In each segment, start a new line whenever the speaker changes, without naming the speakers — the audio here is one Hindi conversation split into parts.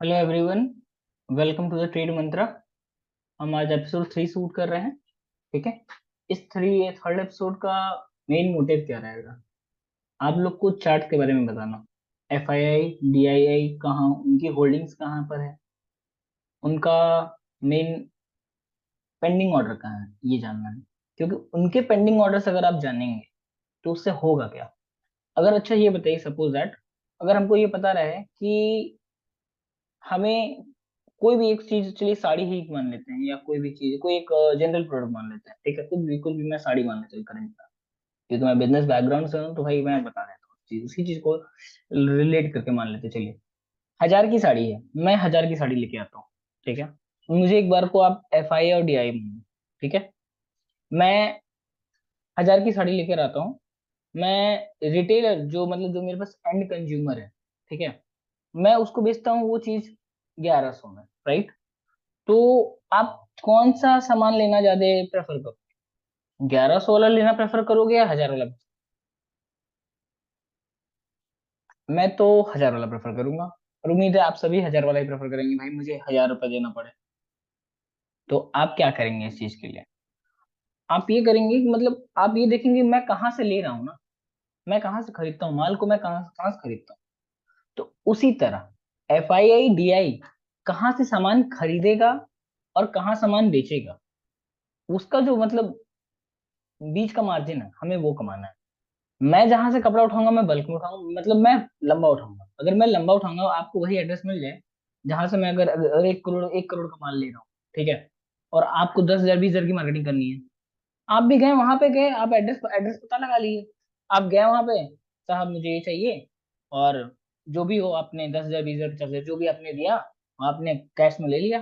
Hello everyone, welcome to the trade Mantra. हम आज एपिसोड 3 शूट कर रहे हैं। ठीक है। इस थर्ड एपिसोड का मेन मोटिव क्या रहेगा? आप लोग को चार्ट के बारे में बताना। FII DII कहाँ, उनकी होल्डिंग्स कहाँ पर है, उनका मेन पेंडिंग ऑर्डर कहाँ है, ये जानना है। क्योंकि उनके पेंडिंग ऑर्डर्स अगर आप जानेंगे तो उससे होगा क्या? अगर अच्छा ये बताइए, सपोज दैट अगर हमको ये पता रहे कि हमें कोई भी एक चीज, चलिए साड़ी ही मान लेते हैं, या कोई भी चीज, कोई एक जनरल प्रोडक्ट मान लेते हैं। ठीक है, कुछ भी मैं साड़ी मान लेता हूँ करंट का। क्योंकि मैं बिजनेस बैकग्राउंड से हूँ तो भाई मैं बता देता हूँ चीज, उसी चीज को रिलेट करके मान लेते हैं। चलिए, 1000 की साड़ी है, मैं 1000 की साड़ी लेके आता हूँ। ठीक है। मुझे एक बार को आप FI और DI मान लो। ठीक है। मैं 1000 की साड़ी लेकर आता हूँ। मैं रिटेलर, जो मतलब जो मेरे पास एंड कंज्यूमर है, ठीक है, मैं उसको बेचता हूँ वो चीज 1100 में, राइट? तो आप कौन सा सामान लेना ज्यादा प्रेफर करो? 1100 वाला लेना प्रेफर करोगे या 1000 वाला? मैं तो 1000 वाला प्रेफर करूंगा। और उम्मीद है आप सभी 1000 वाला ही प्रेफर करेंगे, भाई मुझे 1000 रुपये देना पड़े। तो आप क्या करेंगे इस चीज के लिए? आप ये करेंगे कि मतलब आप ये देखेंगे मैं कहाँ से ले रहा हूँ ना, मैं कहाँ से खरीदता हूँ माल को, मैं कहाँ कहाँ से खरीदता हूँ। तो उसी तरह FII DI कहाँ से सामान खरीदेगा और कहाँ सामान बेचेगा, उसका जो मतलब बीच का मार्जिन है, हमें वो कमाना है। मैं जहां से कपड़ा उठाऊंगा मैं बल्क में उठाऊंगा, मतलब मैं लंबा उठाऊंगा। अगर मैं लंबा उठाऊंगा आपको वही एड्रेस मिल जाए जहां से मैं अगर 1 करोड़ का माल ले रहा हूँ, ठीक है, और आपको 10,000 20,000 की मार्केटिंग करनी है, आप भी गए वहां पे, गए आप एड्रेस एड्रेस पता लगा लिए, आप गए वहां पे, साहब मुझे ये चाहिए, और जो भी हो आपने 10,000 20,000 50,000 जो भी आपने दिया, आपने कैश में ले लिया,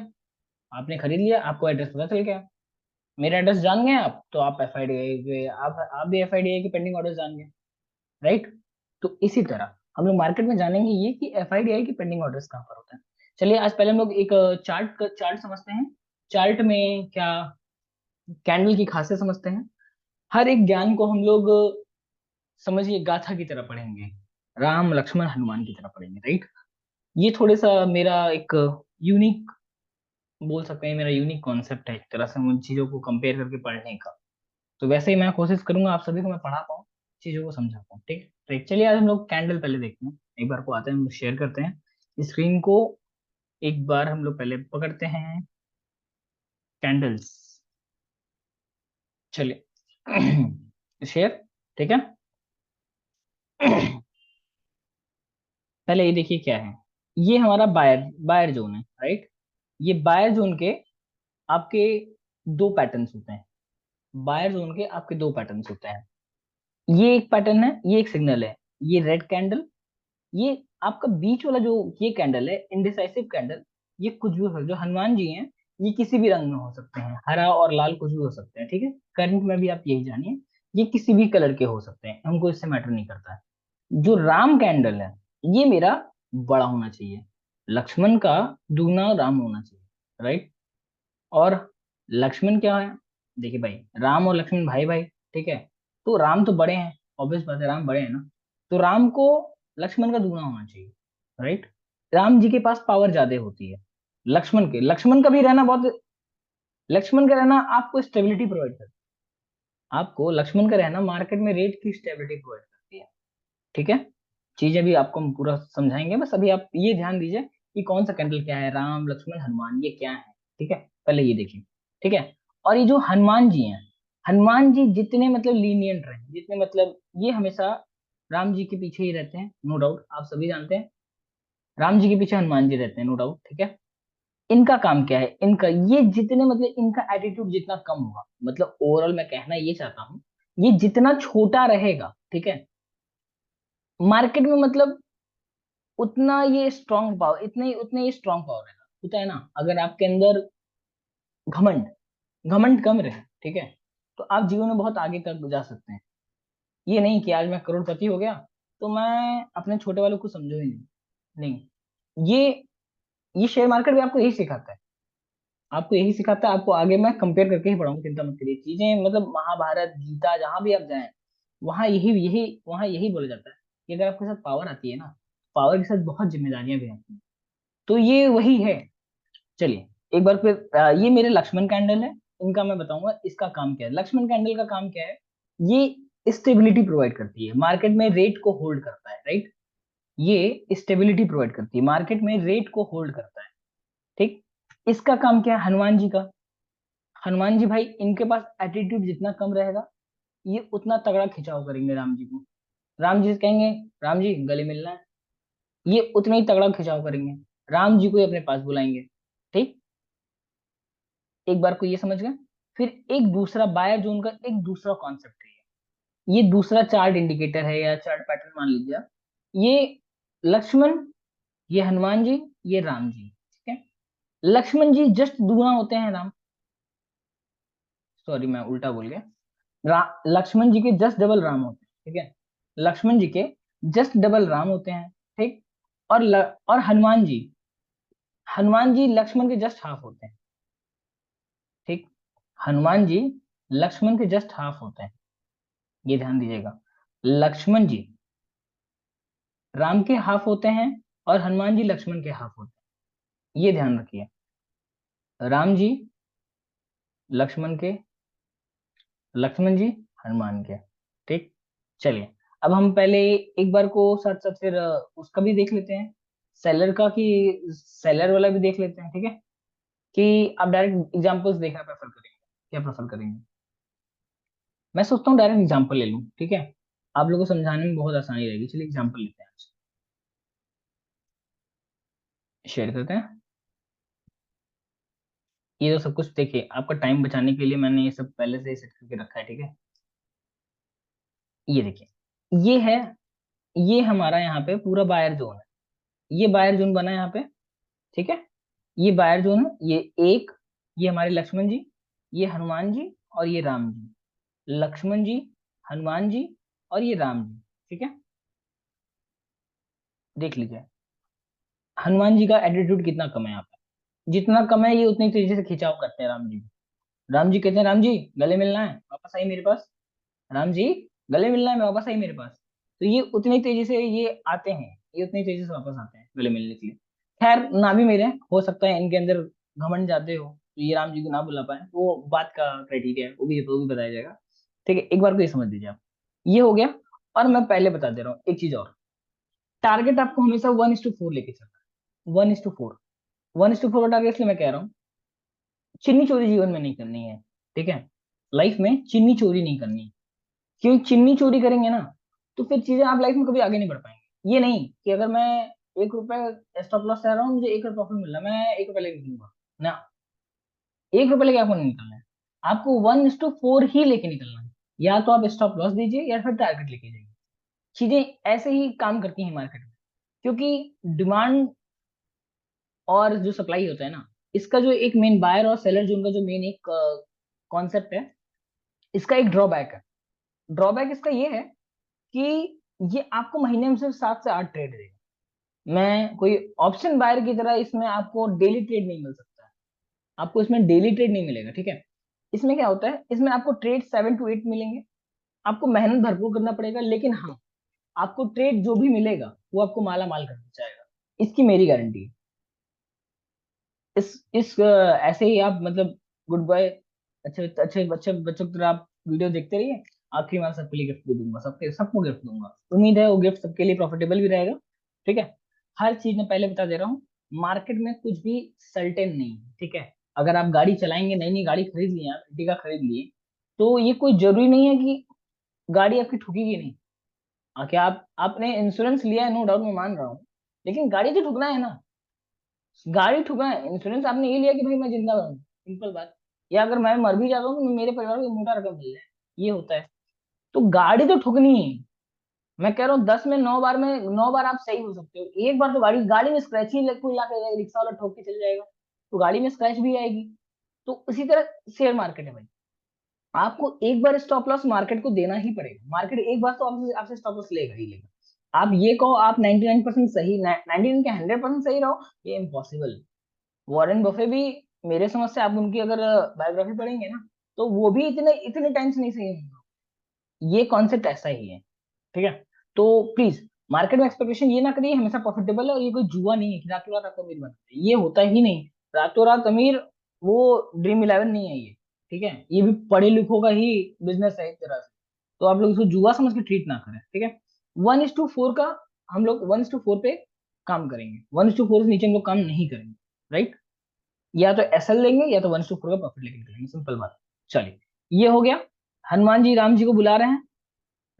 आपने खरीद लिया, आपको एड्रेस पता चल गया, मेरा एड्रेस जान गए आप, तो आप FIDI के आप भी FIDI के पेंडिंग ऑर्डर जान गए, राइट? तो इसी तरह हम लोग मार्केट में जानेंगे ये कि FIDI की पेंडिंग ऑर्डर्स कहाँ पर होते हैं। चलिए आज पहले हम लोग एक चार्ट समझते हैं। चार्ट में क्या, कैंडल की खासियत समझते हैं। हर एक ज्ञान को हम लोग समझिए गाथा की तरह पढ़ेंगे, राम लक्ष्मण हनुमान की तरह पढ़ेंगे, राइट? ये थोड़े सा मेरा एक यूनिक, बोल सकते हैं मेरा यूनिक कॉन्सेप्ट है एक तरह से उन चीजों को कंपेयर करके पढ़ने का। तो वैसे ही मैं कोशिश करूंगा आप सभी को मैं पढ़ा पाऊँ, चीजों को समझा पाऊँ। ठीक है, तो चलिए आज हम लोग कैंडल पहले देखते हैं। एक बार को आते हैं, हम शेयर करते हैं स्क्रीन को। एक बार हम लोग पहले पकड़ते हैं कैंडल्स। चलिए शेयर। ठीक है। पहले ये देखिए क्या है, ये हमारा बायर बायर जोन है, राइट? ये बायर जोन के आपके दो पैटर्न्स होते हैं। बायर जोन के आपके दो पैटर्न्स होते हैं। ये एक पैटर्न है, ये एक सिग्नल है, ये रेड कैंडल। ये आपका बीच वाला जो ये कैंडल है, इंडिसाइसिव कैंडल, ये कुछ भी हो सकता है। जो हनुमान जी हैं, ये किसी भी रंग में हो सकते हैं, हरा और लाल कुछ भी हो सकते हैं। ठीक है, करंट में भी आप यही जानिए, ये किसी भी कलर के हो सकते हैं, हमको इससे मैटर नहीं करता है। जो राम कैंडल है, ये मेरा बड़ा होना चाहिए, लक्ष्मण का दुगना राम होना चाहिए, राइट? और लक्ष्मण क्या है, देखिए भाई, राम और लक्ष्मण भाई भाई, ठीक है, तो राम तो बड़े हैं, ऑब्वियस बात है राम बड़े हैं ना, तो राम को लक्ष्मण का दुगना होना चाहिए, राइट? राम जी के पास पावर ज्यादा होती है, लक्ष्मण का भी रहना बहुत, लक्ष्मण का रहना आपको स्टेबिलिटी प्रोवाइड करता है, आपको लक्ष्मण का रहना मार्केट में रेट की स्टेबिलिटी प्रोवाइड करती है। ठीक है, चीजें भी आपको हम पूरा समझाएंगे, बस अभी आप ये ध्यान दीजिए कि कौन सा कैंडल क्या है, राम लक्ष्मण हनुमान ये क्या है। ठीक है, पहले ये देखिए। ठीक है, और ये जो हनुमान जी हैं, हनुमान जी जितने मतलब लीनियंट रहे, जितने मतलब ये हमेशा राम जी के पीछे ही रहते हैं, नो डाउट, आप सभी जानते हैं राम जी के पीछे हनुमान जी रहते हैं, नो डाउट। ठीक है, इनका काम क्या है, इनका ये जितने मतलब इनका एटीट्यूड जितना कम होगा, मतलब ओवरऑल मैं कहना ये चाहता हूँ, ये जितना छोटा रहेगा, ठीक है, मार्केट में मतलब उतना ये स्ट्रांग पावर, उतने ये स्ट्रांग पावर है, होता है ना। अगर आपके अंदर घमंड घमंड कम रहे, ठीक है, तो आप जीवन में बहुत आगे तक जा सकते हैं। ये नहीं कि आज मैं करोड़पति हो गया तो मैं अपने छोटे वालों को समझो ही नहीं, नहीं। ये शेयर मार्केट भी आपको यही सिखाता है, आपको यही सिखाता है। आपको आगे मैं कंपेयर करके ही पढ़ाऊंगा, चिंता मत करिए। चीजें मतलब महाभारत गीता जहां भी आप जाएं, वहां यही बोला जाता है कि अगर आपके साथ पावर आती है ना, पावर के साथ बहुत जिम्मेदारियां भी आती हैं। तो ये वही है। चलिए एक बार फिर ये मेरे लक्ष्मण कैंडल है, इनका मैं बताऊंगा इसका काम क्या है। लक्ष्मण कैंडल का काम क्या है, ये स्टेबिलिटी प्रोवाइड करती है, मार्केट में रेट को होल्ड करता है, राइट। ये स्टेबिलिटी प्रोवाइड करती है, मार्केट में रेट को होल्ड करता है, ठीक। इसका काम क्या है हनुमान जी का, हनुमान जी भाई इनके पास एटीट्यूड जितना कम रहेगा, ये उतना तगड़ा खिंचाव करेंगे राम जी को। राम जी से कहेंगे राम जी गले मिलना है, ये उतना ही तगड़ा खिंचाव करेंगे, राम जी को ही अपने पास बुलाएंगे, ठीक। एक बार को ये समझ गए। फिर एक दूसरा बायर जोन का एक दूसरा कॉन्सेप्ट है, ये दूसरा चार्ट इंडिकेटर है या चार्ट पैटर्न मान लीजिए आप। ये लक्ष्मण, ये हनुमान जी, ये राम जी, ठीक है। लक्ष्मण जी जस्ट दुगना होते हैं राम, सॉरी मैं उल्टा बोल गया। लक्ष्मण जी के जस्ट डबल राम होते हैं, ठीक है। लक्ष्मण जी के जस्ट डबल राम होते हैं, ठीक। और हनुमान जी लक्ष्मण के जस्ट हाफ होते हैं, ठीक। हनुमान जी लक्ष्मण के जस्ट हाफ होते हैं, ये ध्यान दीजिएगा। लक्ष्मण जी राम के हाफ होते हैं और हनुमान जी लक्ष्मण के हाफ होते हैं, ये ध्यान रखिए। राम जी लक्ष्मण के, लक्ष्मण जी हनुमान के, ठीक। चलिए अब हम पहले एक बार को साथ साथ फिर उसका भी देख लेते हैं, सेलर का, कि सेलर वाला भी देख लेते हैं, ठीक है। कि आप डायरेक्ट एग्जांपल्स देखना प्रेफर करेंगे, क्या प्रेफर करेंगे? मैं सोचता हूँ डायरेक्ट एग्जांपल ले लूँ, ठीक है, आप लोगों को समझाने में बहुत आसानी रहेगी। चलिए एग्जांपल लेते हैं आज, शेयर करते हैं। ये तो सब कुछ देखिए आपका टाइम बचाने के लिए मैंने ये सब पहले से ही सेट करके रखा है, ठीक है। ये देखिए ये है, ये हमारा यहाँ पे पूरा बायर जोन है, ये बायर जोन बना है यहाँ पे, ठीक है। ये बायर जोन है, ये एक, ये हमारे लक्ष्मण जी, ये हनुमान जी और ये राम जी, लक्ष्मण जी, हनुमान जी और ये राम जी, ठीक है। देख लीजिए हनुमान जी का एटीट्यूड कितना कम है यहाँ पे, जितना कम है ये उतनी तेजी से खिंचाव करते हैं राम जी। राम जी कहते हैं राम जी गले मिलना है वापस आई मेरे पास, राम जी गले मिलना है मैं वापस आई मेरे पास, तो ये उतनी तेजी से ये आते हैं, ये उतनी तेजी से वापस आते हैं गले मिलने के लिए। खैर ना भी मिले, हो सकता है इनके अंदर घमंड जाते हो तो ये राम जी को ना बुला पाए, वो बात का क्राइटेरिया है, वो भी बताया जाएगा, ठीक है। एक बार को ये समझ लीजिए आप, ये हो गया। और मैं पहले बता दे रहा हूँ एक चीज और, टारगेट आपको हमेशा 1:4 लेके चलना है, 1:4। 1:4 का टारगेट इसलिए मैं कह रहा हूँ, चिन्नी चोरी जीवन में नहीं करनी है, ठीक है। लाइफ में चिन्नी चोरी नहीं करनी है, क्योंकि चिन्नी चोरी करेंगे ना तो फिर चीजें आप लाइफ में कभी आगे नहीं बढ़ पाएंगे। ये नहीं कि अगर मैं 1 रुपए स्टॉप लॉस ले रहा हूँ, मुझे 1 रुपए प्रॉफिट मिल रहा है, मैं 1 रुपए लेके निकलूंगा ना, 1 रुपए लेके आपको नहीं निकलना है, आपको 1:4 ही लेके निकलना है। या तो आप स्टॉप लॉस दीजिए या फिर टारगेट लेके जाइए, चीजें ऐसे ही काम करती हैं मार्केट में। क्योंकि डिमांड और जो सप्लाई होता है ना, इसका जो एक मेन बायर और सेलर जो उनका जो मेन एक कॉन्सेप्ट है, इसका एक ड्रॉबैक है। ड्रॉबैक इसका ये है कि ये आपको महीने में सिर्फ 7 से 8 ट्रेड देगा। मैं कोई ऑप्शन बायर की तरह इसमें आपको डेली ट्रेड नहीं मिल सकता है, आपको इसमें डेली ट्रेड नहीं मिलेगा, ठीक है। इसमें क्या होता है, इसमें आपको ट्रेड 7 to 8 मिलेंगे, आपको मेहनत भरपूर करना पड़ेगा, लेकिन हाँ आपको ट्रेड जो भी मिलेगा वो आपको माला माल कर जाएगा, इसकी मेरी गारंटी है। ऐसे ही आप मतलब गुड बाय, अच्छे अच्छे अच्छे बच्चों की तरह आप वीडियो देखते रहिए, आखिरी में सबके लिए गिफ्ट भी दूंगा, सबके सबको गिफ्ट दूंगा, उम्मीद है वो गिफ्ट सबके लिए प्रॉफिटेबल भी रहेगा, ठीक है। हर चीज में पहले बता दे रहा हूँ, मार्केट में कुछ भी सर्टेन नहीं है, ठीक है। अगर आप गाड़ी चलाएंगे, नई नई गाड़ी खरीद ली आप, Ertiga खरीद लिए, तो ये कोई जरूरी नहीं है कि गाड़ी आपकी ठुकेगी नहीं। आके आपने इंश्योरेंस लिया है, नो डाउट मैं मान रहा हूँ, लेकिन गाड़ी तो ठुकना है ना, गाड़ी ठुका है, इंश्योरेंस आपने ये लिया कि भाई मैं जिंदा रहूं, सिंपल बात। या अगर मैं मर भी जाता हूँ तो मेरे परिवार को मोटा रकम मिल जाए, ये होता है। तो गाड़ी तो ठुकनी है। मैं कह रहा हूँ 10 में 9 बार में 9 बार आप सही हो सकते हो, एक बार तो गाड़ी गाड़ी में स्क्रैच ही कोई ला के रिक्शा वाला ठोक के चल जाएगा, तो गाड़ी में स्क्रैच भी आएगी। तो उसी तरह शेयर मार्केट है भाई, आपको एक बार स्टॉप लॉस मार्केट को देना ही पड़ेगा, मार्केट एक बार तो आपसे स्टॉप लॉस लेगा ही लेगा। आप ये कहो आप 99% सही, 99 के 100% सही रहो, ये इम्पॉसिबल। वॉरेन बफे भी, मेरे समझ से आप उनकी अगर बायोग्राफी पढ़ेंगे ना, तो वो भी इतने इतने टाइम से नहीं सही होंगे, ये कॉन्सेप्ट ऐसा ही है, ठीक है। तो प्लीज मार्केट में एक्सपेक्टेशन ये ना करिए हमेशा प्रॉफिटेबल है, और ये कोई जुआ नहीं है कि रातों रात आपको अमीर बनना है, ये होता ही नहीं। रातों रात अमीर वो ड्रीम इलेवन नहीं है ये, ठीक है, ये भी पढ़े लिखों का ही बिजनेस है एक तरह से। तो आप लोग इसको जुआ समझ के ट्रीट ना करें, ठीक है। 1:4 का हम लोग 1:4 पे काम करेंगे, 1:4 से नीचे हम लोग काम नहीं करेंगे, राइट। या तो एसएल लेंगे या तो 1:4 का प्रॉफिट लेके निकलेंगे, सिंपल बात। चलिए, ये हो गया। हनुमान जी राम जी को बुला रहे हैं,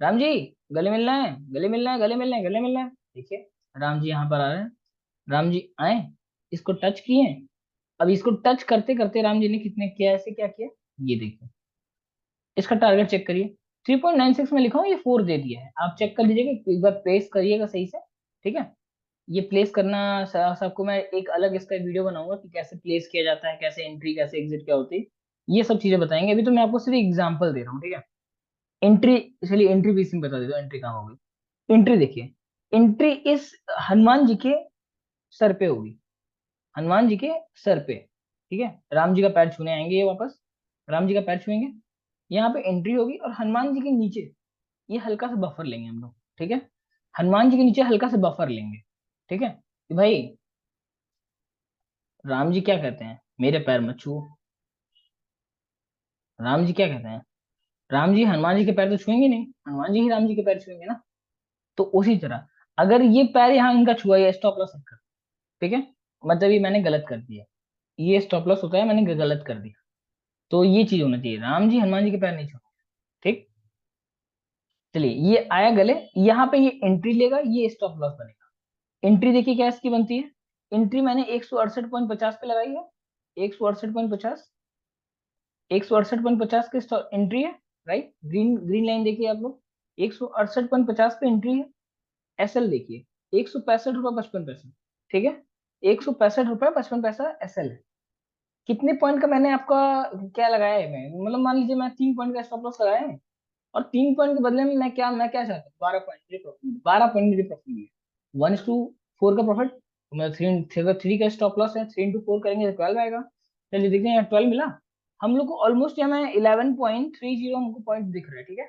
राम जी गले मिलना है, गले मिलना है, गले मिलना है, गले मिलना है। देखिए, राम जी यहाँ पर आ रहे हैं, राम जी आए, इसको टच किए। अब इसको टच करते करते राम जी ने कितने किया, ऐसे क्या किया, ये देखिए। इसका टारगेट चेक करिए, 3.96 में लिखा हूँ, ये 4 दे दिया है, आप चेक कर लीजिएगा, एक बार प्लेस करिएगा सही से, ठीक है। ये प्लेस करना सबको मैं एक अलग इसका वीडियो बनाऊंगा कि कैसे प्लेस किया जाता है, कैसे एंट्री, कैसे एग्जिट क्या होती है, ये सब चीजें बताएंगे। अभी तो मैं आपको सिर्फ एग्जांपल दे रहा हूँ, ठीक है। एंट्री, चलिए एंट्री भी बता देता हूँ, एंट्री कहाँ होगी। एंट्री देखिए, एंट्री इस हनुमान जी के सर पे होगी, हनुमान जी के सर पे, ठीक है। राम जी का पैर छूने आएंगे ये वापस, राम जी का पैर छुएंगे, यहाँ पे एंट्री होगी, और हनुमान जी के नीचे ये हल्का सा बफर लेंगे हम लोग, ठीक है। हनुमान जी के नीचे हल्का सा बफर लेंगे, ठीक है, कि भाई राम जी क्या कहते हैं, मेरे पैर मत छुओ। राम जी क्या कहते हैं, राम जी हनुमान जी के पैर तो छुएंगे नहीं, हनुमान जी ही राम जी के पैर छुएंगे ना। तो उसी तरह अगर ये पैर यहाँ इनका छुआ, ये स्टॉप लॉस कर, ठीक है, मतलब ये मैंने गलत कर दिया, ये स्टॉप लॉस होता है, मैंने गलत कर दिया। तो ये चीज होना चाहिए, राम जी हनुमान जी के पैर नहीं छुए, ठीक। चलिए, ये आया गले, यहाँ पे ये एंट्री लेगा, ये स्टॉप लॉस बनेगा। एंट्री देखिए क्या इसकी बनती है, एंट्री मैंने 168.50 पे लगाई है, 168.50, 168.50 की एंट्री है, राइट। ग्रीन ग्रीन लाइन देखिए आप लोग, 168.50 पे एंट्री है। एसएल देखिए, 165 रुपये 55 पैसे, ठीक है, 165 रुपये 55 पैसा एसएल है। कितने पॉइंट का मैंने आपका क्या लगाया है, मैं मतलब मान लीजिए मैं 3 पॉइंट का स्टॉप लॉस लगाया है, और 3 पॉइंट के बदले में मैं क्या चाहता हूँ, 12 पॉइंट मुझे प्रॉफिट, 12 पॉइंट मुझे प्रॉफिट मिले, 1:4 का प्रॉफिट। मतलब थ्री का स्टॉप लॉस है, 3:4 करेंगे तो 12 आएगा। चलिए देखते हैं, यहाँ 12 मिला हम लोग को ऑलमोस्ट, यहाँ में 11.30 हमको पॉइंट दिख रहा है, ठीक है,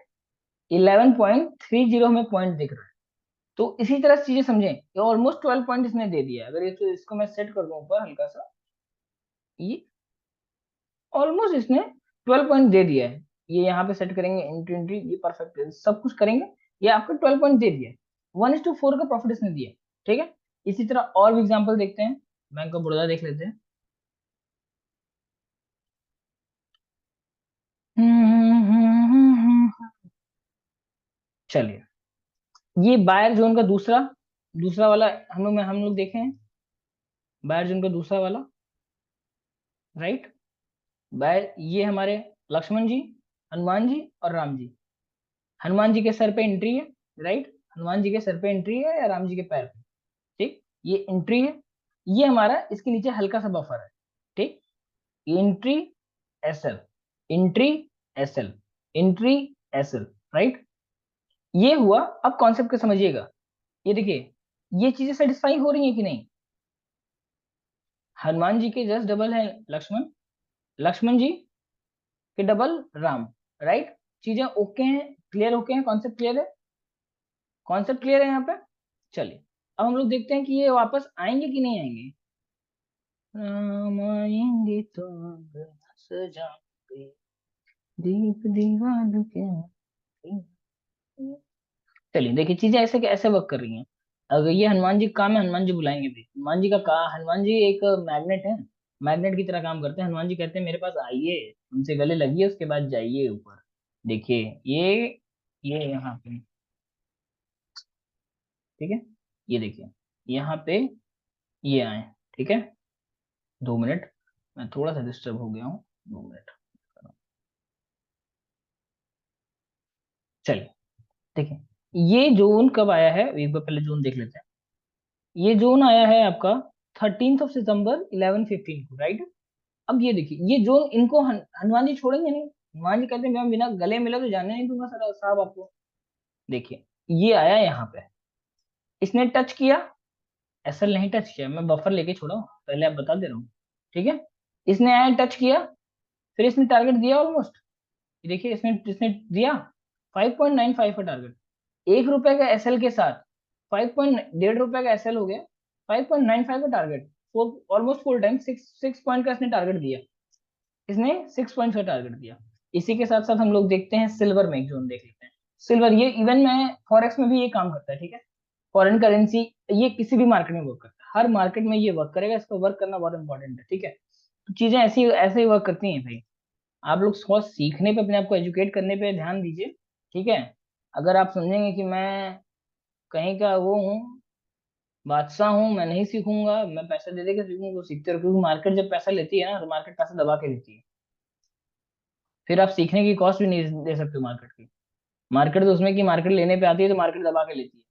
11.30 हमें पॉइंट दिख रहा है। तो इसी तरह से चीजें समझें, ये ऑलमोस्ट 12 पॉइंट इसने दे दिया है। अगर ये तो इसको मैं सेट कर दूं ऊपर हल्का सा, ये ऑलमोस्ट इसने 12 पॉइंट दे दिया है। ये यहाँ पे सेट करेंगे, एंट्री एंट्री, ये परफेक्ट है, सब कुछ करेंगे, ये आपको 12 पॉइंट दे दिया है, 1:4 का प्रॉफिट इसने दिया, ठीक है। इसी तरह और भी एग्जाम्पल देखते हैं, बैंक ऑफ बड़ौदा देख लेते हैं। चलिए, ये बायर जोन का दूसरा दूसरा वाला हम लोग देखे हैं, बायर जोन का दूसरा वाला, राइट। बायर, ये हमारे लक्ष्मण जी, हनुमान जी और राम जी। हनुमान जी के सर पे एंट्री है, राइट, हनुमान जी के सर पे एंट्री है या राम जी के पैर पे, ठीक, ये एंट्री है। ये हमारा इसके नीचे हल्का सा बफर है, ठीक। Entry SL, entry SL, entry SL, right. ये हुआ। अब कॉन्सेप्ट को समझिएगा, ये देखिए, ये चीजें सेटिस्फाई हो रही है कि नहीं। हनुमान जी के जस्ट डबल है लक्ष्मण, लक्ष्मण जी के डबल राम, राइट। चीजें ओके हैं, क्लियर ओके हैं, कॉन्सेप्ट क्लियर है, कॉन्सेप्ट क्लियर है यहाँ पे। चलिए, अब हम लोग देखते हैं कि ये वापस आएंगे कि नहीं आएंगे। राम आएंगे तो सजाएंगे दीप दीवान के। चलिए देखिए, चीजें ऐसे के ऐसे वर्क कर रही हैं। अगर ये हनुमान जी का काम है, हनुमान जी बुलाएंगे भी, हनुमान जी का हनुमान जी एक मैग्नेट है, मैग्नेट की तरह काम करते हैं। हनुमान जी कहते हैं मेरे पास आइए, उनसे गले लगिए, उसके बाद जाइए ऊपर। देखिए, ये यहाँ पे, ठीक है, ये देखिए, यहाँ पे ये आए, ठीक है। 2 मिनट, मैं थोड़ा सा डिस्टर्ब हो गया हूँ, 2 मिनट। चलिए देखिए, ये जोन कब आया है, एक बार पहले जोन देख लेते हैं। ये जोन आया है आपका 13 सितंबर 11:15 को, राइट। अब ये देखिए, ये जोन इनको हनुमान जी छोड़ेंगे नहीं, हनुमान जी कहते हैं मैं बिना गले मिला तो जाने नहीं दूंगा सर साहब आपको। देखिए, ये आया यहाँ पे, इसने टच किया, ऐसा नहीं टच किया, मैं बफर लेके छोड़ा हूँ, पहले आप बता दे रहा हूँ, ठीक है। इसने आया टच किया, फिर इसने टारगेट दिया ऑलमोस्ट, देखिए इसने इसने दिया 5.95 का टारगेट, 1 रुपए का एसएल के साथ ₹5.5 का एसएल हो गया, 5.95 का target, four almost 4 time, 6 point का इसने टारगेट दिया, इसने 6 पॉइंट का टारगेट दिया। इसी के साथ साथ हम लोग देखते हैं सिल्वर में एक जोन देख लेते हैं। सिल्वर ये इवन में फॉरेक्स में भी ये काम करता है, ठीक है, फॉरेन करेंसी, ये किसी भी मार्केट में वर्क करता है, हर मार्केट में ये वर्क करेगा, इसको वर्क करना बहुत इंपॉर्टेंट है, ठीक है। तो चीजें ऐसी ऐसे ही वर्क करती हैं भाई। आप लोग बहुत सीखने पे, अपने आप को एजुकेट करने पे ध्यान दीजिए, ठीक है। अगर आप समझेंगे कि मैं कहीं का वो हूँ, बादशाह हूँ, मैं नहीं सीखूंगा, मैं पैसा दे दे के सीखूंगा, तो सीखते रहो, क्योंकि मार्केट जब पैसा लेती है ना, तो मार्केट पैसा दबा के लेती है, फिर आप सीखने की कॉस्ट भी नहीं दे सकते मार्केट की। मार्केट तो उसमें की मार्केट लेने पे आती है तो मार्केट दबा के लेती है,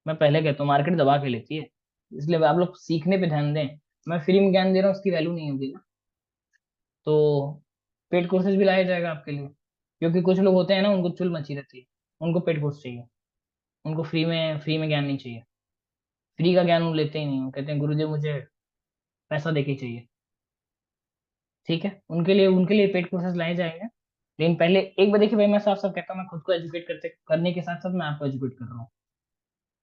मैं पहले कहता हूँ मार्केट दबा के लेती है, इसलिए आप लोग सीखने पे ध्यान दें। मैं फ्री में ज्ञान दे रहा हूँ, उसकी वैल्यू नहीं होगी ना, तो पेड कोर्सेज भी लाया जाएगा आपके लिए, क्योंकि कुछ लोग होते हैं ना, उनको चुल मची रहती है, उनको पेड कोर्स चाहिए, उनको फ्री में ज्ञान नहीं चाहिए, फ्री का ज्ञान वो लेते ही नहीं, वो कहते हैं गुरुजी मुझे पैसा देके चाहिए, ठीक है, उनके लिए पेड कोर्सेज लाए जाएंगे। लेकिन पहले एक बार देखिए भाई, मैं साफ साफ कहता हूँ, मैं खुद को एजुकेट करते करने के साथ साथ मैं आपको एजुकेट कर रहा हूँ,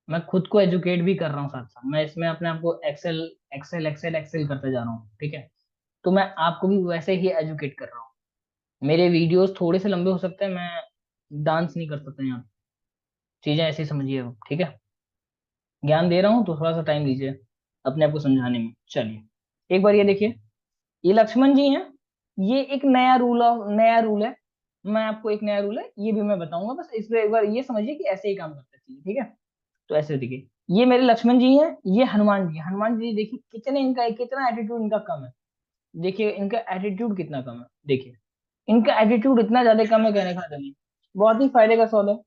मैं खुद को एजुकेट भी कर रहा हूँ साथ साथ, मैं इसमें अपने आप को एक्सेल एक्सेल एक्सेल एक्सेल करते जा रहा हूँ, ठीक है। तो मैं आपको भी वैसे ही एजुकेट कर रहा हूँ। मेरे वीडियोस थोड़े से लंबे हो सकते हैं, मैं डांस नहीं कर सकता यहाँ, चीजें ऐसी समझिए अब, ठीक है। ज्ञान दे रहा हूँ तो थोड़ा सा टाइम दीजिए अपने आप को समझाने में। चलिए एक बार ये देखिए, ये लक्ष्मण जी हैं, ये एक नया रूल है, मैं आपको एक नया रूल है ये भी मैं बताऊंगा, बस इस पे एक बार ये समझिए कि ऐसे ही काम करता है, ठीक है। तो ऐसे देखिए, ये मेरे लक्ष्मण जी हैं, ये हनुमान जी देखिए, कितना एटीट्यूड इनका कम है, देखिए इनका एटीट्यूड कितना कम है, देखिए इनका एटीट्यूड इतना ज्यादा कम है, कहने का हद नहीं, बहुत ही फायदे का सौदा है,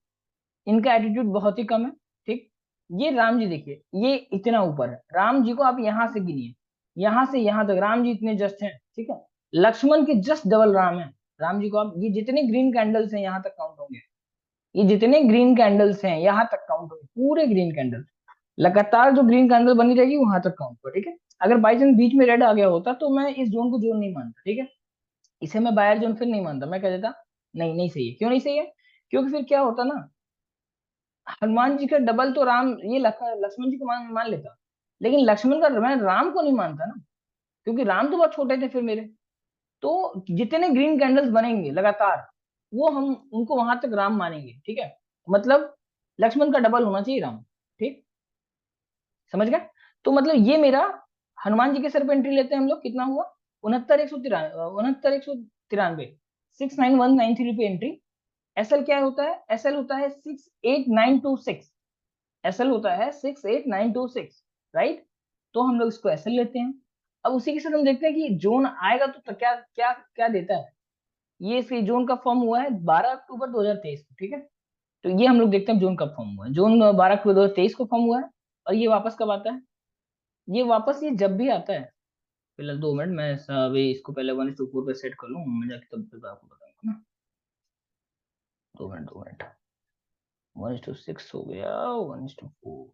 इनका एटीट्यूड बहुत ही कम है, ठीक। ये राम जी देखिए, ये इतना ऊपर है, राम जी को आप यहाँ से गिनिए, यहाँ से यहाँ तक राम जी इतने जस्ट हैं, ठीक है। लक्ष्मण के जस्ट डबल राम है, राम जी को आप, ये जितने ग्रीन कैंडल्स हैं यहाँ तक काउंट होंगे, ये जितने ग्रीन कैंडल्स हैं यहाँ तक काउंट होंगे, पूरे ग्रीन कैंडल, लगातार जो ग्रीन कैंडल बनी रहेगी वहां तक काउंट हो, ठीक है। अगर बाई चांस बीच में रेड आ गया होता तो मैं इस जोन को जोन नहीं मानता, ठीक है, इसे मैं बायर जोन फिर नहीं मानता, मैं कह देता नहीं नहीं सही है, क्यों नहीं सही है, क्योंकि फिर क्या होता ना, हनुमान जी का डबल तो राम, ये लक्ष्मण जी को मान लेता, लेकिन लक्ष्मण का मैं राम को नहीं मानता ना, क्योंकि राम तो बहुत छोटे थे फिर मेरे। तो जितने ग्रीन कैंडल्स बनेंगे लगातार, वो हम उनको वहां तक राम मानेंगे, ठीक है, मतलब लक्ष्मण का डबल होना चाहिए राम, ठीक, समझ गए। तो मतलब ये मेरा, हनुमान जी के सर पे एंट्री लेते हैं हम लोग, कितना हुआ, 69,193, 69193 पे एंट्री। एसएल क्या होता है, एसएल होता है 68926, एसएल होता है 68926, राइट। तो हम लोग इसको एसएल लेते हैं। अब उसी के साथ हम देखते हैं कि जोन आएगा तो क्या क्या क्या देता है। ये इसके जोन का फॉर्म हुआ है 12 अक्टूबर 2023 को, ठीक है। तो ये हम लोग देखते हैं जोन कब फॉर्म हुआ है, जोन 12 अक्टूबर 2023 को फॉर्म हुआ है। और ये वापस कब आता है, ये वापस ये जब भी आता है, फिलहाल 2 मिनट, मैं अभी इसको पहले 1:4 पे सेट कर लूँ, मैं जाके तब तक आपको बताऊंगा ना। 2 मिनट 2 मिनट, 1:6 हो गया, 1:4,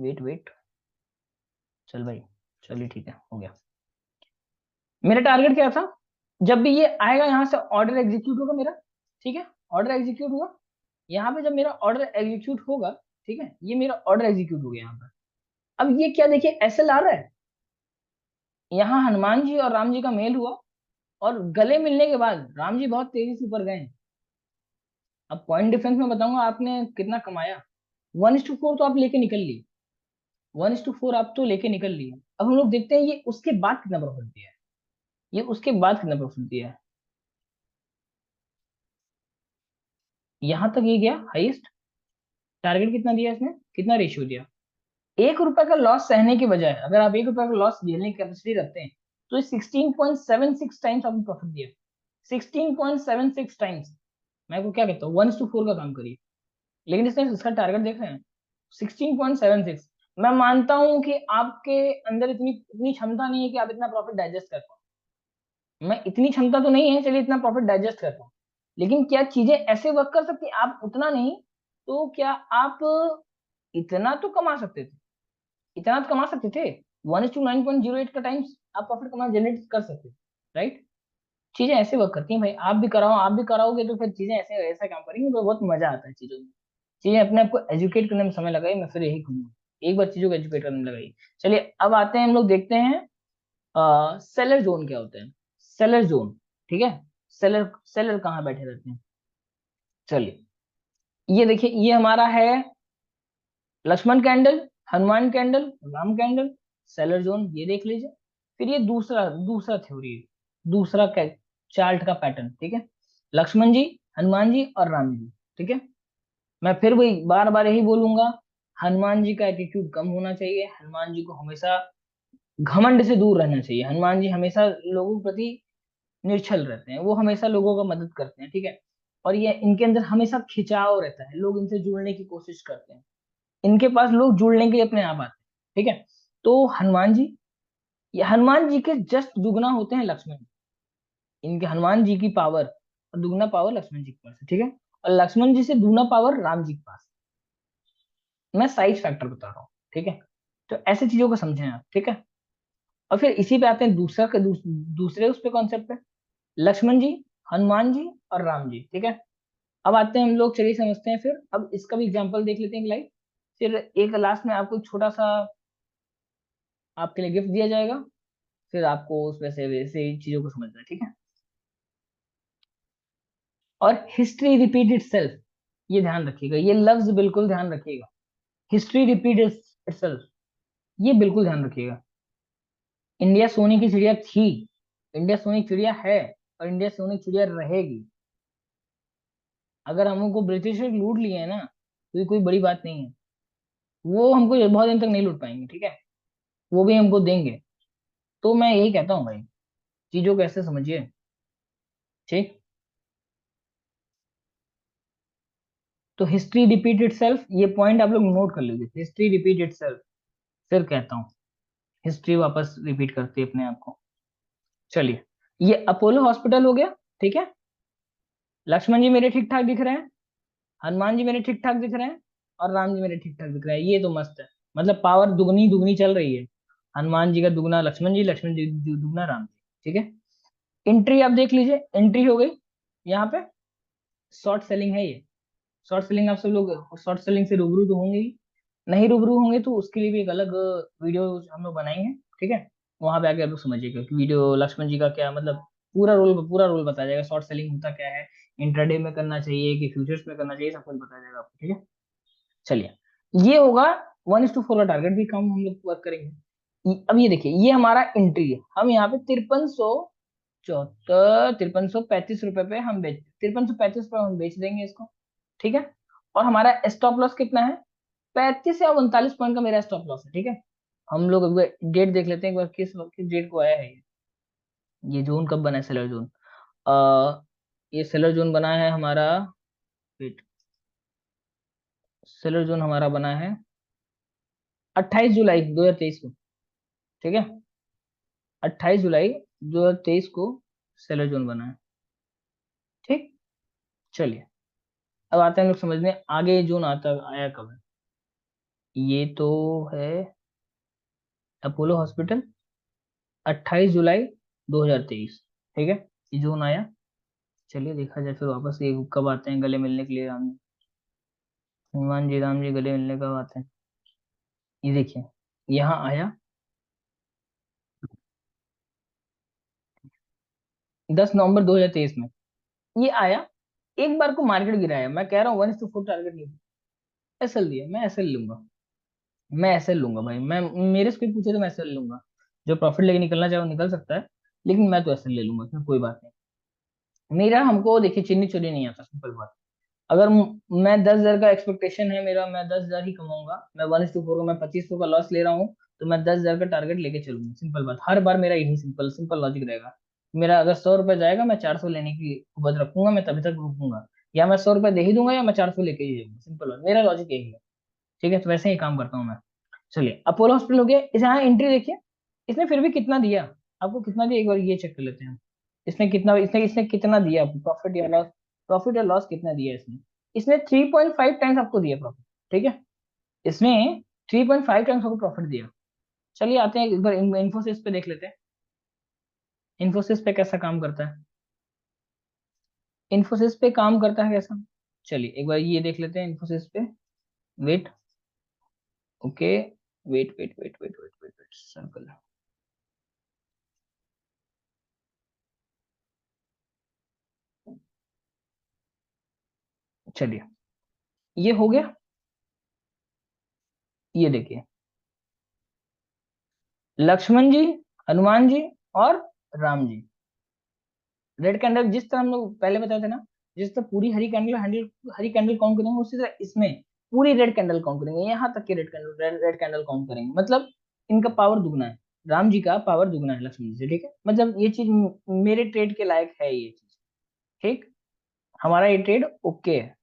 वेट वेट, चल भाई, चलिए ठीक है, हो गया। मेरा टारगेट क्या था, जब भी ये आएगा यहाँ से ऑर्डर एग्जीक्यूट होगा मेरा, ठीक है, ऑर्डर एग्जीक्यूट हुआ, यहाँ पे जब मेरा ऑर्डर एग्जीक्यूट होगा, ठीक है, ये मेरा ऑर्डर एग्जीक्यूट हो गया यहाँ पर। अब ये क्या देखिए एसएल आ रहा है, यहाँ हनुमान जी और राम जी का मेल हुआ, और गले मिलने के बाद राम जी बहुत तेजी से ऊपर गए। अब पॉइंट डिफरेंस में बताऊंगा आपने कितना कमाया, 1:4 तो आप लेके निकल लिए, 1:4 आप तो लेके निकल लिए। अब हम लोग देखते हैं ये उसके बाद कितना प्रॉफिट दिया है, ये उसके बाद कितना प्रॉफिट दिया है, यहां तक ये गया हाईएस्ट, टारगेट कितना दिया इसने, कितना रेशियो दिया, ₹1 का लॉस सहने के बजाय अगर आप ₹1 का लॉस झेलने की कैपेसिटी रखते हैं, तो ये 16.76 टाइम्स आपको प्रॉफिट दिया, 16.76 टाइम्स। मैं को क्या कहता हूँ, 1:4 का काम करिए, लेकिन इसने इसका टारगेट देख रहे हैं 16.76। मैं मानता हूं कि आपके अंदर इतनी इतनी क्षमता नहीं है कि आप इतना प्रॉफिट डाइजेस्ट कर पाओ, मैं इतनी क्षमता तो नहीं है, चलिए इतना प्रॉफिट डाइजेस्ट कर पाऊँ, लेकिन क्या चीजें ऐसे वर्क कर सकती हैं, आप उतना नहीं, तो क्या आप इतना तो कमा सकते थे, इतना तो कमा सकते थे, 1:9.08 का टाइम्स आप प्रॉफिट कमा जनरेट कर सकते, राइट। चीजें ऐसे वर्क करती हैं भाई, आप भी कराओ, आप भी कराओगे तो फिर चीजें ऐसे ऐसा काम करेंगे तो बहुत मजा आता है चीजों में। चीजें अपने आप को एजुकेट करने में समय लगाई, मैं फिर यही कहूंगा, एक बार चीजों को एजुकेट करने में लगाई। चलिए अब आते हैं, हम लोग देखते हैं सेलर जोन क्या होते हैं। सेलर जोन, ठीक है, सेलर सेलर कहाँ बैठे रहते हैं। चलिए ये देखिए, ये हमारा है Laxman candle, Hanuman candle, Ram candle, seller zone, ये देख लीजिए। फिर ये दूसरा दूसरा थ्योरी, दूसरा चार्ट का पैटर्न, ठीक है, लक्ष्मण जी, हनुमान जी और राम जी, ठीक है। मैं फिर वही बार बार यही बोलूंगा, हनुमान जी का एटीट्यूड कम होना चाहिए, हनुमान जी को हमेशा घमंड से दूर रहना चाहिए, हनुमान जी हमेशा लोगों के प्रति निर्छल रहते हैं, वो हमेशा लोगों का मदद करते हैं, ठीक है। और ये इनके अंदर हमेशा खिंचाव रहता है, लोग इनसे जुड़ने की कोशिश करते हैं, इनके पास लोग जुड़ने के अपने आप आते हैं, ठीक है। तो हनुमान जी, ये हनुमान जी के जस्ट दुगना होते हैं लक्ष्मण जी। इनके हनुमान जी की पावर और दुगना पावर लक्ष्मण जी के पास है, ठीक है। और लक्ष्मण जी से दुगना पावर राम जी के पास है। मैं साइज फैक्टर बता रहा हूँ, ठीक है। तो ऐसे चीजों को समझें आप, ठीक है। और फिर इसी पे आते हैं दूसरा के दूसरे उस पे कॉन्सेप्ट पे, लक्ष्मण जी, हनुमान जी और राम जी, ठीक है। अब आते हैं हम लोग, चलिए समझते हैं फिर, अब इसका भी एग्जांपल देख लेते हैं लाइव। फिर एक लास्ट में आपको एक छोटा सा आपके लिए गिफ्ट दिया जाएगा, फिर आपको उस वैसे वैसे चीजों को समझना है, ठीक है। और हिस्ट्री रिपीट इटसेल्फ, ये ध्यान रखिएगा, ये लफ्ज बिल्कुल ध्यान रखिएगा, हिस्ट्री रिपीट इटसेल्फ, ये बिल्कुल ध्यान रखिएगा। इंडिया सोने की चिड़िया थी, इंडिया सोने की चिड़िया है, और इंडिया सोने की चिड़िया रहेगी। अगर हमको ब्रिटिश लूट लिए हैं ना, तो ये कोई बड़ी बात नहीं है, वो हमको बहुत दिन तक नहीं लूट पाएंगे, ठीक है, वो भी हमको देंगे। तो मैं यही कहता हूँ भाई, चीजों को ऐसे समझिए, ठीक। तो हिस्ट्री रिपीट इटसेल्फ, ये पॉइंट आप लोग नोट कर लीजिए, हिस्ट्री रिपीट इटसेल्फ। फिर कहता हूँ, हिस्ट्री वापस रिपीट करती है अपने आप को। चलिए, ये अपोलो हॉस्पिटल हो गया, ठीक है। लक्ष्मण जी मेरे ठीक ठाक दिख रहे हैं, हनुमान जी मेरे ठीक ठाक दिख रहे हैं, और राम जी मेरे ठीक ठाक दिख रहे हैं, ये तो मस्त है। मतलब पावर दुगनी दुगनी चल रही है, हनुमान जी का दुगना लक्ष्मण जी, लक्ष्मण जी दुगना राम जी, ठीक है। एंट्री आप देख लीजिए, एंट्री हो गई यहाँ पे, शॉर्ट सेलिंग है ये। शॉर्ट सेलिंग, आप सब लोग शॉर्ट सेलिंग से रूबरू तो होंगे ही, नहीं रूबरू होंगे तो उसके लिए भी एक अलग वीडियो हम लोग बनाएंगे, ठीक है। वहां पे आके आप लोग समझिएगा कि वीडियो लक्ष्मण जी का क्या मतलब, पूरा रोल बताया जाएगा, शॉर्ट सेलिंग होता क्या है, इंट्राडे में करना चाहिए कि फ्यूचर्स में करना चाहिए, सब कुछ बताया जाएगा आपको, ठीक है। चलिए, ये होगा 1:4 का टारगेट भी कम हम लोग वर्क करेंगे। अब ये देखिए, ये हमारा एंट्री है, हम यहाँ पे 5374, 5335 रुपए पे हम बेच, 5335 रुपए हम बेच देंगे इसको, ठीक है। और हमारा स्टॉप लॉस कितना है, 35 या 39 पॉइंट का मेरा स्टॉप लॉस है, ठीक है। हम लोग डेट देख लेते हैं एक बार, किस डेट को आया है ये जोन कब बना है, सेलर जोन। आ, ये सेलर जोन बना है हमारा, वेट, सेलर जोन हमारा बना है 28 जुलाई 2023 को, ठीक है। 28 जुलाई 2023 को सेलर जोन बना है, ठीक। चलिए, अब आते हैं हम लोग समझने, आगे जोन आता आया कब है। ये तो है अपोलो हॉस्पिटल, 28 जुलाई 2023, ठीक है, ये जोन आया। चलिए देखा जाए फिर वापस ये कब आते हैं गले मिलने के लिए राम, हनुमान जी राम जी गले मिलने कब आते हैं। ये देखिए, यहाँ आया 10 नवंबर 2023 में, ये आया, एक बार को मार्केट गिराया, मैं कह रहा हूँ 1:4 टारगेट नहीं, एसएल दिया, मैं एसएल लूंगा, मैं एसएल लूंगा भाई, मैं, मेरे से कोई पूछे तो मैं एसएल लूंगा, जो प्रॉफिट लेके निकलना चाहे वो निकल सकता है, लेकिन मैं तो एसएल ले लूंगा, इसमें कोई बात नहीं। मेरा, हमको देखिए चिन्नी चुनी नहीं आता, सिंपल बात। अगर मैं 10,000 का एक्सपेक्टेशन है मेरा, मैं 10,000 ही कमाऊंगा, मैं 1:4 का, मैं 2500 का लॉस ले रहा हूँ, तो मैं 10,000 का टारगेट लेके चलूंगा, सिंपल बात, हर बार मेरा यही सिंपल सिंपल लॉजिक रहेगा। मेरा अगर 100 रुपए जाएगा, मैं 400 लेने की बद रखूंगा, मैं तभी तक रुकूंगा, या मैं 100 रुपए दे ही दूंगा, या मैं 400 लेके ही जाऊंगा, सिंपल बात, मेरा लॉजिक यही है, ठीक है। तो वैसे ही काम करता हूँ मैं। चलिए, अपोलो हॉस्पिटल हो गया, इस यहाँ एंट्री देखिए, इसने फिर भी कितना दिया, आपको कितना दिया, एक बार ये चेक कर लेते हैं हम। इसने इसने कितना दिया आपको, प्रॉफिट या लॉस, प्रॉफिट या लॉस कितना दिया इसने। इसने 3.5 टाइम्स आपको दिया प्रॉफिट, ठीक है, इसने 3.5 टाइम्स आपको प्रॉफिट दिया। चलिए आते हैं एक बार इन्फोसिस पे देख लेते हैं, इन्फोसिस पे कैसा काम करता है। इन्फोसिस पे काम करता है कैसा, चलिए एक बार ये देख लेते हैं इन्फोसिस पे। Wait, okay, wait wait wait wait wait wait wait circle, चलिए ये हो गया। ये देखिए, लक्ष्मण जी, हनुमान जी और राम जी, रेड कैंडल जिस तरह हम लोग पहले बताए थे ना, जिस तरह पूरी हरी कैंडल हैंडल, हरी कैंडल काउंट करेंगे, उसी तरह इसमें पूरी रेड कैंडल काउंट करेंगे, यहाँ तक के red candle, red candle count करेंगे, मतलब इनका पावर दुगना है, राम जी का पावर दुगना है लक्ष्मण जी से, ठीक है, मतलब ये चीज मेरे ट्रेड के लायक है ये चीज, ठीक, हमारा ये ट्रेड ओके है,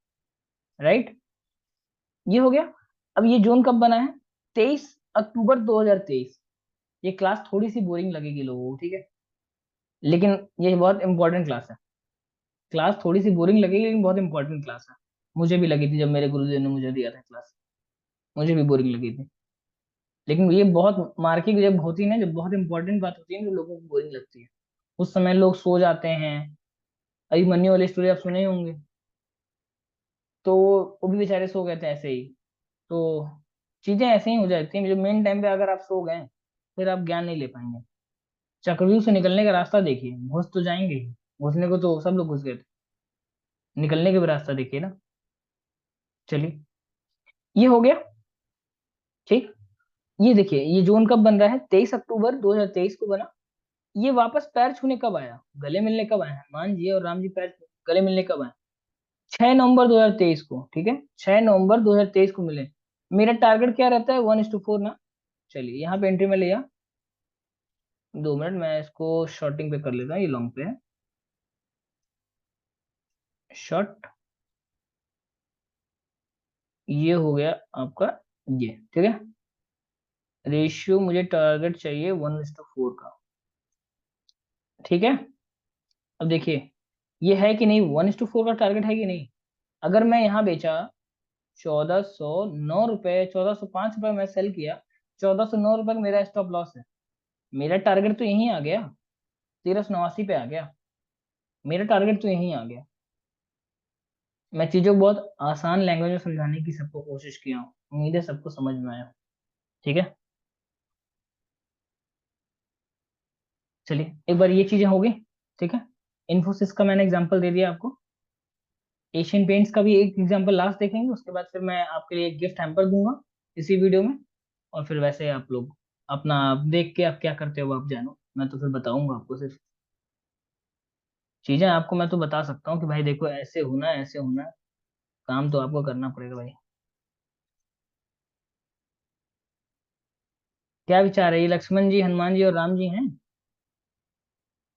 राइट, ये हो गया। अब ये जोन कब बना है, 23 अक्टूबर 2023। ये क्लास थोड़ी सी बोरिंग लगेगी लोगों को, ठीक है, लेकिन ये बहुत इंपॉर्टेंट क्लास है, क्लास थोड़ी सी बोरिंग लगेगी लेकिन बहुत इंपॉर्टेंट क्लास है। मुझे भी लगी थी जब मेरे गुरुदेव ने मुझे दिया था क्लास, मुझे भी बोरिंग लगी थी, लेकिन ये बहुत मार्किंग जब होती है ना, जब बहुत इंपॉर्टेंट बात होती है ना, तो लोगों को बोरिंग लगती है, उस समय लोग सो जाते हैं। अभिमन्यु वाली स्टोरी आप सुने ही होंगे, तो वो भी बेचारे सो गए थे ऐसे ही, तो चीजें ऐसे ही हो जाती हैं, जो मेन टाइम पे अगर आप सो गए फिर आप ज्ञान नहीं ले पाएंगे। चक्रव्यूह से निकलने का रास्ता देखिए, घुस तो जाएंगे ही, घुसने को तो सब लोग घुस गए थे, निकलने का भी रास्ता देखिए ना। चलिए ये हो गया, ठीक, ये देखिए ये जोन कब बन रहा है, 23 अक्टूबर 2023 को बना। ये वापस पैर छूने कब आया, गले मिलने कब आया, हनुमान जी और राम जी पैर गले मिलने कब आए, 6 नवंबर 2023 को, ठीक है, 6 नवंबर 2023 को मिले। मेरा टारगेट क्या रहता है, 1:4 ना। चलिए यहाँ पे एंट्री में लिया, 2 मिनट मैं इसको शॉर्टिंग पे कर लेता हूँ, ये लॉन्ग पे है, शॉर्ट, ये हो गया आपका, ये ठीक है, रेशियो मुझे टारगेट चाहिए 1:4 का, ठीक है। अब देखिए ये है कि नहीं, 1:4 का टारगेट है कि नहीं, अगर मैं यहाँ बेचा 1409 रुपए, 1405 रुपए मैं सेल किया, 1409 रुपए का मेरा स्टॉप लॉस है, मेरा टारगेट तो यहीं आ गया, 1389 पे आ गया, मेरा टारगेट तो यहीं आ गया। मैं चीजों को बहुत आसान लैंग्वेज में समझाने की सबको कोशिश किया हूँ, उम्मीद है सबको समझ में आया, ठीक है। चलिए एक बार ये चीजें हो गई, ठीक है, इन्फोसिस का मैंने एग्जांपल दे दिया आपको, एशियन पेंट्स का भी एक एग्जांपल लास्ट देखेंगे, उसके बाद फिर मैं आपके लिए एक गिफ्ट हैम्पर दूंगा इसी वीडियो में, और फिर वैसे आप लोग अपना देख के आप क्या करते हो आप जानो, मैं तो फिर बताऊंगा आपको सिर्फ चीजें, आपको मैं तो बता सकता हूँ कि भाई देखो ऐसे होना है, ऐसे होना है, काम तो आपको करना पड़ेगा भाई। क्या विचार है, ये लक्ष्मण जी, हनुमान जी और राम जी हैं,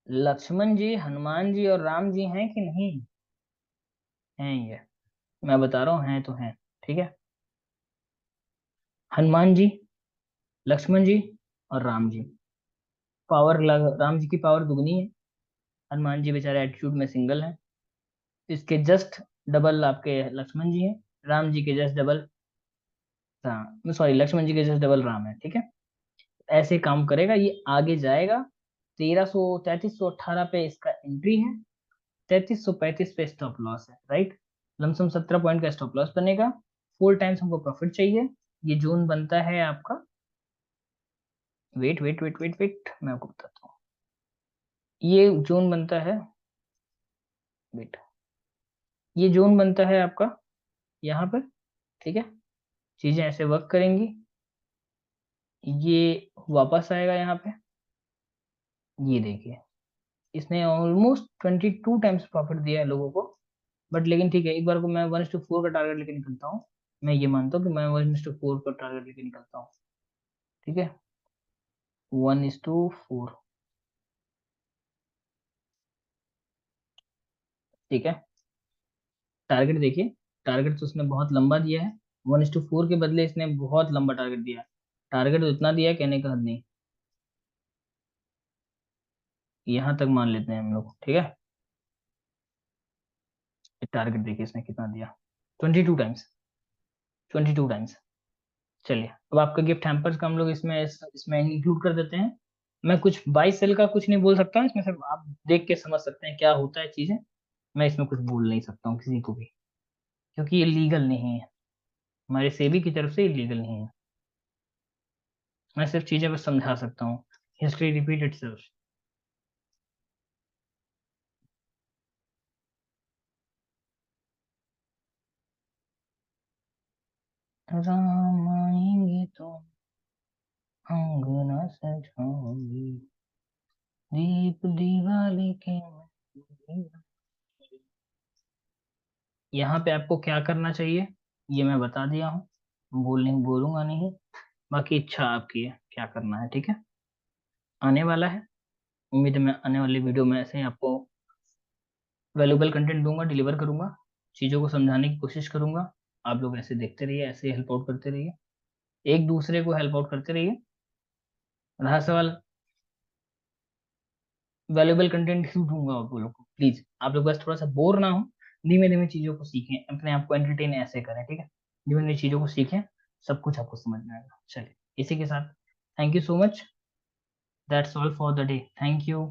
लक्ष्मण जी, हनुमान जी और राम जी हैं कि नहीं, हैं ये, मैं बता रहा हूँ हैं तो हैं, ठीक है, हनुमान जी, लक्ष्मण जी और राम जी, पावर, राम जी की पावर दुगनी है, हनुमान जी बेचारे एटीट्यूड में सिंगल हैं, इसके जस्ट डबल आपके लक्ष्मण जी हैं, राम जी के जस्ट डबल, हाँ सॉरी, लक्ष्मण जी के जस्ट डबल राम है, ठीक है, ऐसे काम करेगा, ये आगे जाएगा, 3318 पे इसका एंट्री है, 3335 पे स्टॉप लॉस है, राइट, लमसम 17 पॉइंट का स्टॉप लॉस बनेगा, 4 टाइम्स हमको प्रॉफिट चाहिए, ये जोन बनता है आपका, wait wait wait wait wait मैं आपको बताता हूँ, ये जोन बनता है, वेट, ये जोन बनता है आपका यहाँ पर, ठीक है, चीजें ऐसे वर्क करेंगी, ये वापस आएगा यहाँ पे, ये देखिए इसने ऑलमोस्ट 22 टाइम्स प्रॉफिट दिया है लोगों को, बट लेकिन ठीक है, एक बार को मैं 1:4 का टारगेट लेके निकलता हूँ, मैं ये मानता हूँ कि मैं 1:4 का टारगेट लेके निकलता हूँ, ठीक है, 1:4, ठीक है, टारगेट देखिए, टारगेट तो उसने बहुत लंबा दिया है, 1:4 के बदले इसने बहुत लंबा टारगेट दिया है, टारगेट तो इतना दिया है कहने का हद नहीं, यहाँ तक मान लेते हैं हम लोग, ठीक है, टारगेट देखिए इसने कितना दिया, 22 टाइम्स, 22 टाइम्स। चलिए अब आपका गिफ्ट हैम्पर्स का हम लोग इसमें इंक्लूड कर देते हैं, मैं कुछ बाई सेल का कुछ नहीं बोल सकता हूँ इसमें, सिर्फ आप देख के समझ सकते हैं क्या होता है चीजें, मैं इसमें कुछ बोल नहीं सकता हूँ किसी को भी, क्योंकि ये लीगल नहीं है, हमारे सेबी की तरफ से ये लीगल नहीं है। मैं सिर्फ चीजें बस समझा सकता हूँ। History repeat itself. राम आएंगे तो अंगना सजाओगी, दीप दिवाली के। यहाँ पे आपको क्या करना चाहिए ये मैं बता दिया हूँ, बोलूंगा नहीं। बाकी इच्छा आपकी है क्या करना है, ठीक है। आने वाला है, उम्मीद है मैं आने वाली वीडियो में ऐसे ही आपको वैल्यूबल कंटेंट दूंगा, डिलीवर करूंगा, चीज़ों को समझाने की कोशिश करूंगा। आप लोग ऐसे देखते रहिए, ऐसे हेल्प आउट करते रहिए, एक दूसरे को हेल्प आउट करते रहिए। रहा सवाल वैल्यूबल कंटेंट क्यों दूंगा आप लोग को, प्लीज आप लोग बस थोड़ा सा बोर ना हो, धीमे धीमे चीज़ों को सीखें, अपने आप को एंटरटेन ऐसे करें, ठीक है। धीमे धीमे चीज़ों को सीखें, सब कुछ आपको समझ में आएगा। चलिए इसी के साथ thank you so much, that's all for the day, thank you.